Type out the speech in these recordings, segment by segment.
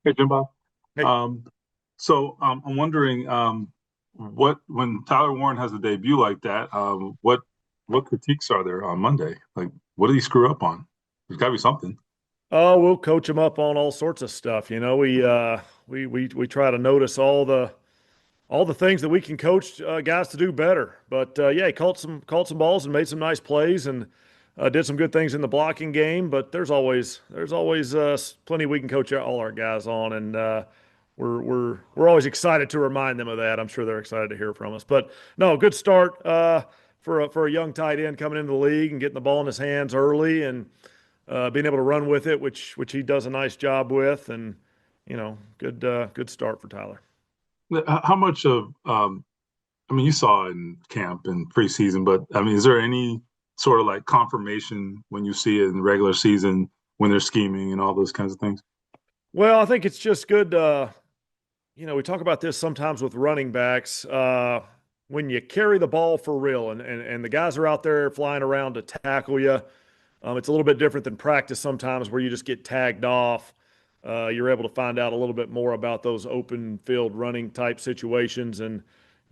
Hey, Jim Bob. Hey, I'm wondering, what when Tyler Warren has a debut like that, what critiques are there on Monday? Like, what did he screw up on? There's got to be something. oh, we'll coach him up on all sorts of stuff. We try to notice all the things that we can coach guys to do better. But yeah, he caught some balls and made some nice plays and did some good things in the blocking game. But there's always plenty we can coach all our guys on, and we're always excited to remind them of that. I'm sure they're excited to hear from us. But no, good start for a young tight end coming into the league and getting the ball in his hands early and being able to run with it, which he does a nice job with, and good start for Tyler. How much of, I mean, you saw it in camp and preseason, but I mean, is there any sort of like confirmation when you see it in the regular season when they're scheming and all those kinds of things? Well, I think it's just good. We talk about this sometimes with running backs. When you carry the ball for real and the guys are out there flying around to tackle you, it's a little bit different than practice sometimes where you just get tagged off. You're able to find out a little bit more about those open field running type situations. And,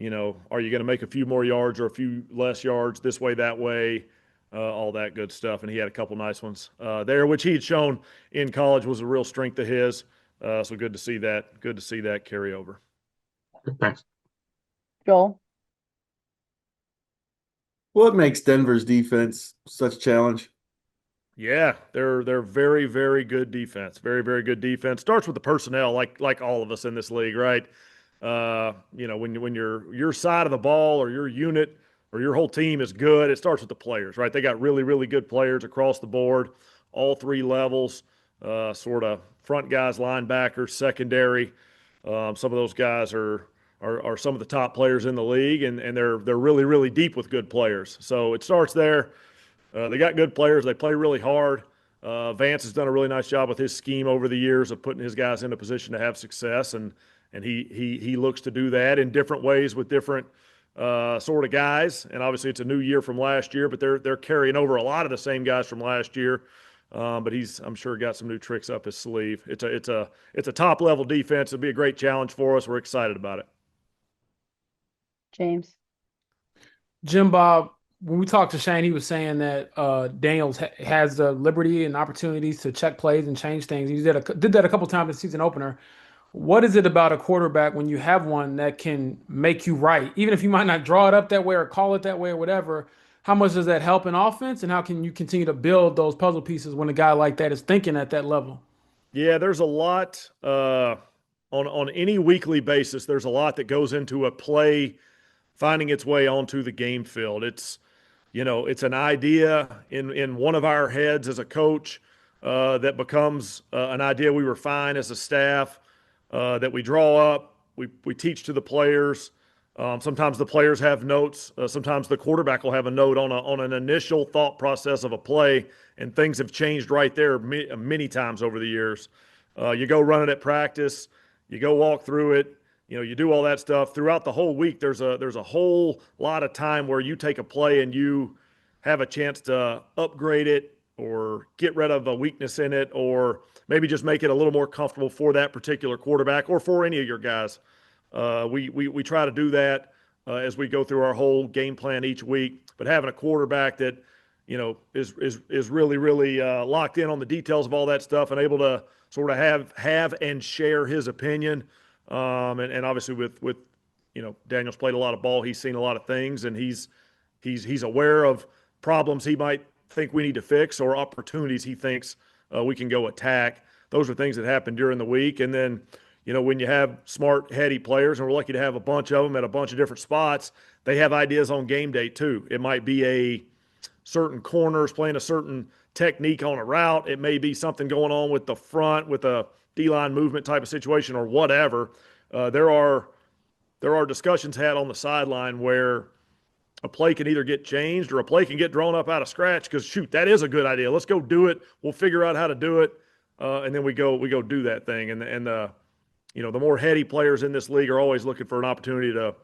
are you going to make a few more yards or a few less yards this way, that way, all that good stuff. And he had a couple nice ones there, which he had shown in college was a real strength of his. So good to see that. Good to see that carry over. Thanks. Joel. What makes Denver's defense such a challenge? Yeah, they're very, very good defense. Very, very good defense. Starts with the personnel, like all of us in this league, right? When your side of the ball or your unit or your whole team is good, it starts with the players, right? They got really, really good players across the board, all three levels, sort of front guys, linebackers, secondary. Some of those guys are some of the top players in the league, and they're really, really deep with good players. So it starts there. They got good players. They play really hard. Vance has done a really nice job with his scheme over the years of putting his guys in a position to have success, and he looks to do that in different ways with different sort of guys. And obviously, it's a new year from last year, but they're carrying over a lot of the same guys from last year. But I'm sure, got some new tricks up his sleeve. It's a top level defense. It'll be a great challenge for us. We're excited about it. James. Jim Bob, when we talked to Shane, he was saying that Daniels has the liberty and opportunities to check plays and change things. He did that a couple times in the season opener. What is it about a quarterback when you have one that can make you right, even if you might not draw it up that way or call it that way or whatever? How much does that help in offense, and how can you continue to build those puzzle pieces when a guy like that is thinking at that level? Yeah, there's a lot on any weekly basis. There's a lot that goes into a play finding its way onto the game field. It's an idea in one of our heads as a coach that becomes an idea we refine as a staff that we draw up. We teach to the players. Sometimes the players have notes. Sometimes the quarterback will have a note on an initial thought process of a play, and things have changed right there many times over the years. You go run it at practice. You go walk through it. You do all that stuff throughout the whole week. There's a whole lot of time where you take a play and you have a chance to upgrade it or get rid of a weakness in it, or maybe just make it a little more comfortable for that particular quarterback or for any of your guys. We try to do that as we go through our whole game plan each week. But having a quarterback that is really, really locked in on the details of all that stuff and able to sort of have and share his opinion. And obviously with Daniel's played a lot of ball. He's seen a lot of things, and he's aware of problems he might think we need to fix or opportunities he thinks we can go attack. Those are things that happen during the week. And then, when you have smart, heady players, and we're lucky to have a bunch of them at a bunch of different spots, they have ideas on game day too. It might be a certain corners playing a certain technique on a route. It may be something going on with the front with a D-line movement type of situation or whatever. There are discussions had on the sideline where a play can either get changed or a play can get drawn up out of scratch because, shoot, that is a good idea. Let's go do it. We'll figure out how to do it, and then we go do that thing. And the more heady players in this league are always looking for an opportunity to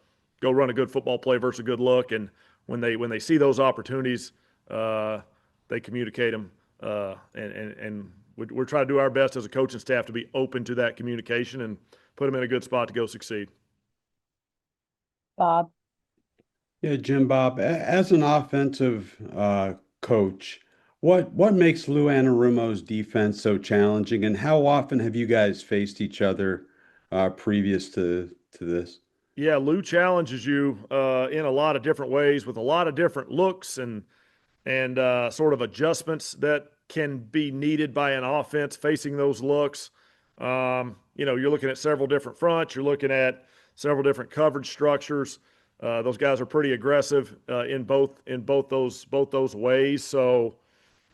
go run a good football play versus a good look. And when they see those opportunities, they communicate them, and we're trying to do our best as a coaching staff to be open to that communication and put them in a good spot to go succeed. Bob. Yeah, Jim Bob, as an offensive coach, what makes Lou Anarumo's defense so challenging, and how often have you guys faced each other previous to this? Yeah, Lou challenges you in a lot of different ways with a lot of different looks and sort of adjustments that can be needed by an offense facing those looks. You're looking at several different fronts. You're looking at several different coverage structures. Those guys are pretty aggressive in both those ways. So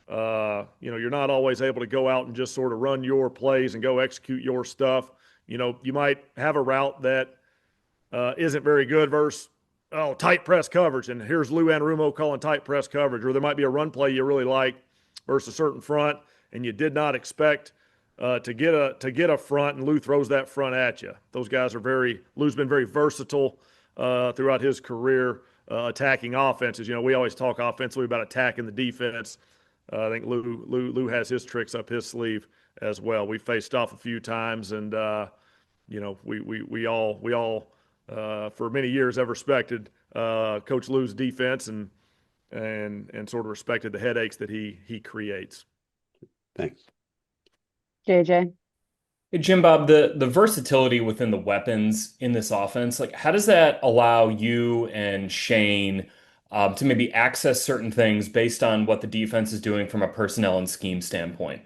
you're not always able to go out and just sort of run your plays and go execute your stuff. You might have a route that isn't very good versus tight press coverage, and here's Lou Anarumo calling tight press coverage, or there might be a run play you really like versus a certain front, and you did not expect to get a front, and Lou throws that front at you. Those guys are Lou's been very versatile throughout his career attacking offenses. We always talk offensively about attacking the defense. I think Lou has his tricks up his sleeve as well. We faced off a few times, and we all for many years have respected Coach Lou's defense and sort of respected the headaches that he creates. Thanks. JJ. Hey, Jim Bob, the versatility within the weapons in this offense, like how does that allow you and Shane to maybe access certain things based on what the defense is doing from a personnel and scheme standpoint?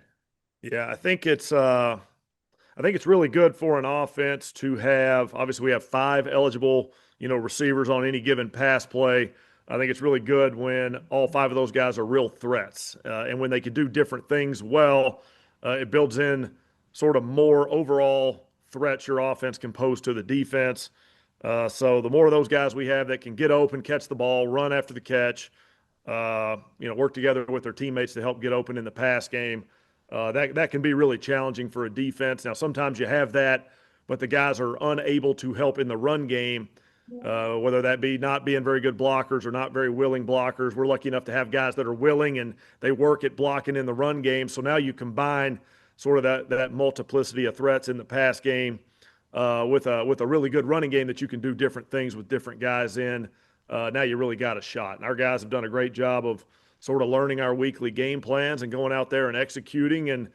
Yeah, I think it's really good for an offense to have. Obviously, we have 5 eligible, receivers on any given pass play. I think it's really good when all 5 of those guys are real threats, and when they can do different things well. It builds in sort of more overall threats your offense can pose to the defense. So the more of those guys we have that can get open, catch the ball, run after the catch, work together with their teammates to help get open in the pass game. That can be really challenging for a defense. Now, sometimes you have that, but the guys are unable to help in the run game, whether that be not being very good blockers or not very willing blockers. We're lucky enough to have guys that are willing and they work at blocking in the run game. So now you combine sort of that multiplicity of threats in the pass game with a really good running game that you can do different things with different guys in. Now you really got a shot. And our guys have done a great job of sort of learning our weekly game plans and going out there and executing. And,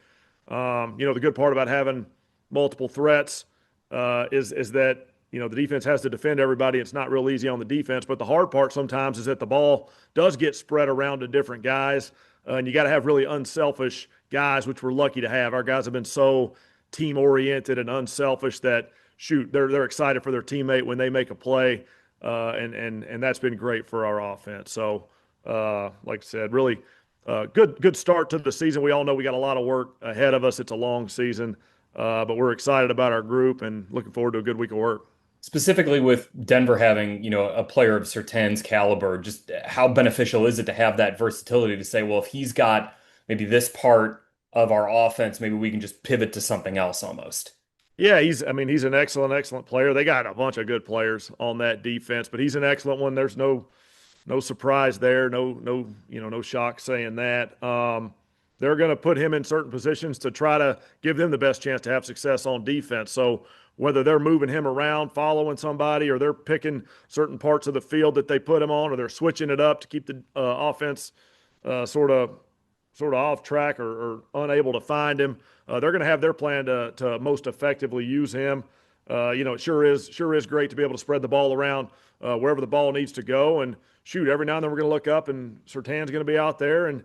the good part about having multiple threats is that, the defense has to defend everybody. It's not real easy on the defense. But the hard part sometimes is that the ball does get spread around to different guys. And you got to have really unselfish guys, which we're lucky to have. Our guys have been so team-oriented and unselfish that, they're excited for their teammate when they make a play. And that's been great for our offense. So, like I said, really good start to the season. We all know we got a lot of work ahead of us. It's a long season, but we're excited about our group and looking forward to a good week of work. Specifically with Denver having, a player of Surtain's caliber, just how beneficial is it to have that versatility to say, well, if he's got maybe this part of our offense, maybe we can just pivot to something else almost. Yeah, he's an excellent player. They got a bunch of good players on that defense, but he's an excellent one. There's no surprise there. No shock saying that. They're going to put him in certain positions to try to give them the best chance to have success on defense. So whether they're moving him around, following somebody, or they're picking certain parts of the field that they put him on, or they're switching it up to keep the offense sort of off track or unable to find him, they're going to have their plan to most effectively use him. It sure is great to be able to spread the ball around wherever the ball needs to go. And every now and then we're going to look up and Surtain's going to be out there, and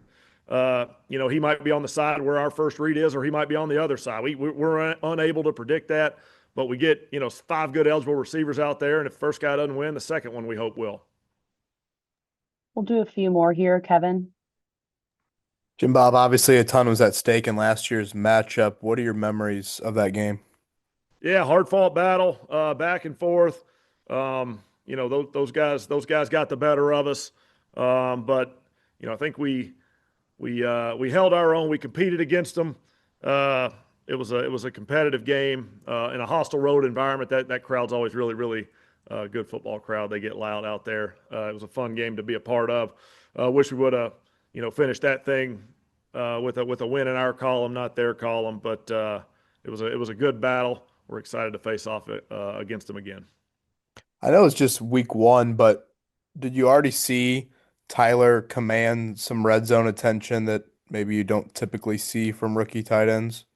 he might be on the side where our first read is, or he might be on the other side. We're unable to predict that, but we get 5 good eligible receivers out there, and if the first guy doesn't win, the second one we hope will. We'll do a few more here, Kevin. Jim Bob, obviously a ton was at stake in last year's matchup. What are your memories of that game? Yeah, hard fought battle, back and forth. Those guys got the better of us. But I think we held our own. We competed against them. It was a competitive game in a hostile road environment. That crowd's always really, really good football crowd. They get loud out there. It was a fun game to be a part of. Wish we would have finished that thing with a win in our column, not their column. But it was a good battle. We're excited to face off against them again. I know it's just week one, but did you already see Tyler command some red zone attention that maybe you don't typically see from rookie tight ends?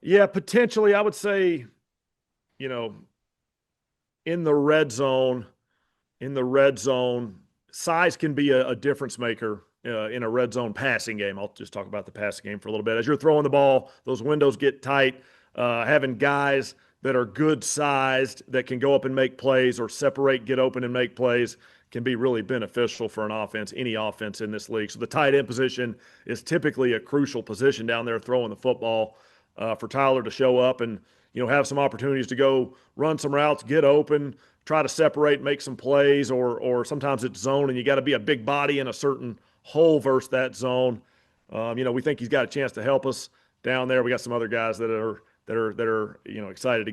Yeah, potentially. I would say, you know, in the red zone, size can be a difference maker in a red zone passing game. I'll just talk about the passing game for a little bit. As you're throwing the ball, those windows get tight. Having guys that are good sized that can go up and make plays or separate, get open and make plays can be really beneficial for an offense, any offense in this league. So the tight end position is typically a crucial position down there throwing the football for Tyler to show up and have some opportunities to go run some routes, get open, try to separate, make some plays, or sometimes it's zone and you got to be a big body in a certain hole versus that zone. We think he's got a chance to help us down there. We got some other guys that are excited to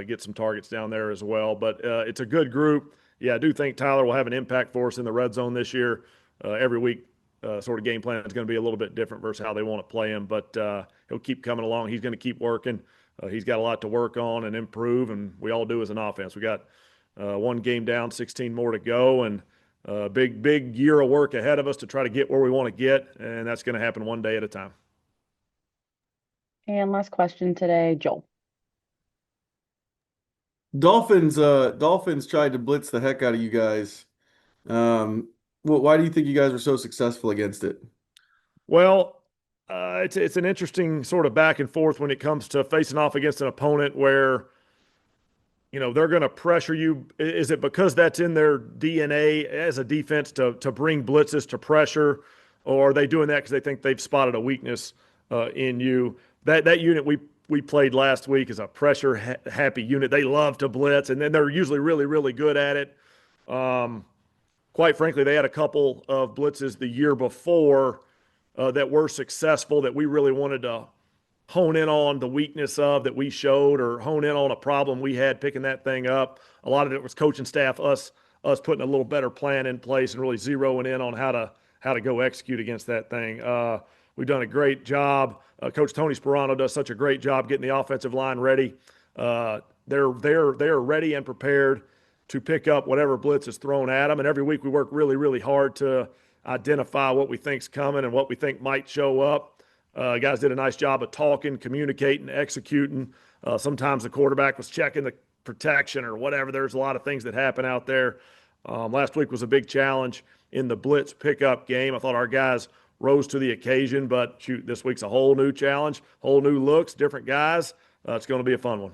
get some targets down there as well. But it's a good group. Yeah, I do think Tyler will have an impact for us in the red zone this year. Every week, sort of game plan is going to be a little bit different versus how they want to play him. But he'll keep coming along. He's going to keep working. He's got a lot to work on and improve, and we all do as an offense. We got one game down, 16 more to go, and a big year of work ahead of us to try to get where we want to get, and that's going to happen one day at a time. And last question today, Joel. Dolphins tried to blitz the heck out of you guys. Why do you think you guys were so successful against it? Well, it's an interesting sort of back and forth when it comes to facing off against an opponent where they're going to pressure you. Is it because that's in their DNA as a defense to bring blitzes to pressure, or are they doing that because they think they've spotted a weakness in you? That unit we played last week is a pressure happy unit. They love to blitz, and then they're usually really, really good at it. Quite frankly, they had a couple of blitzes the year before that were successful that we really wanted to hone in on the weakness of that we showed, or hone in on a problem we had picking that thing up. A lot of it was coaching staff, us putting a little better plan in place and really zeroing in on how to go execute against that thing. We've done a great job. Coach Tony Sperano does such a great job getting the offensive line ready. They're ready and prepared to pick up whatever blitz is thrown at them. And every week we work really, really hard to identify what we think's coming and what we think might show up. Guys did a nice job of talking, communicating, executing. Sometimes the quarterback was checking the protection or whatever. There's a lot of things that happen out there. Last week was a big challenge in the blitz pickup game. I thought our guys rose to the occasion, but shoot, this week's a whole new challenge, whole new looks, different guys. It's going to be a fun one.